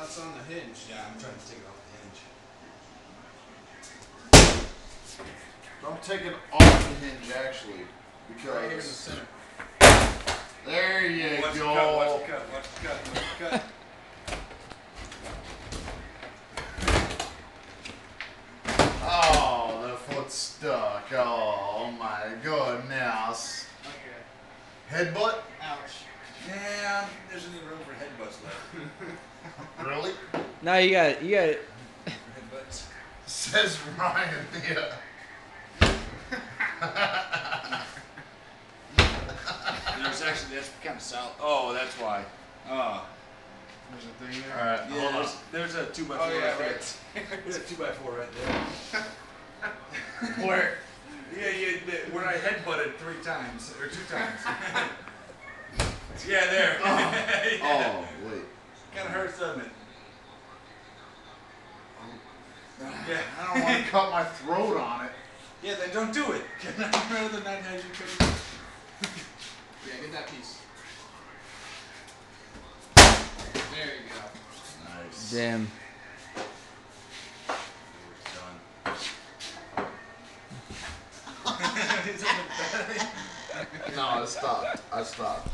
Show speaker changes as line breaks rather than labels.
it's on the hinge.
Yeah, I'm trying to take it off the hinge.
Don't take it off the hinge, actually, because
Right here in the center.
there you
Watch
go.
the cut, watch the cut, watch the cut, watch the cut.
Oh, the foot's stuck. Oh my goodness.
Okay.
Headbutt?
Ouch.
Yeah, there's any room for headbutts left.
Really?
No, you got it.
Headbutts.
Says Ryan. Yeah.
There's actually, that's kind of south. Oh, that's why. Oh.
There's a thing there.
All right,
Yeah,
hold on.
there's a 2x4
Oh, yeah,
right there.
right.
There's a 2x4 right there.
Where?
Yeah, when I headbutted 3 times, or 2 times. Yeah, there.
Oh,
Yeah.
oh, wait.
Kind of hurts, doesn't it? Yeah.
I don't want to cut my throat on it.
Yeah, then don't do it. I'd rather not have you cut it.
Yeah, get that piece. There you go.
Nice.
Damn.
It's done.
No, I stopped. I stopped.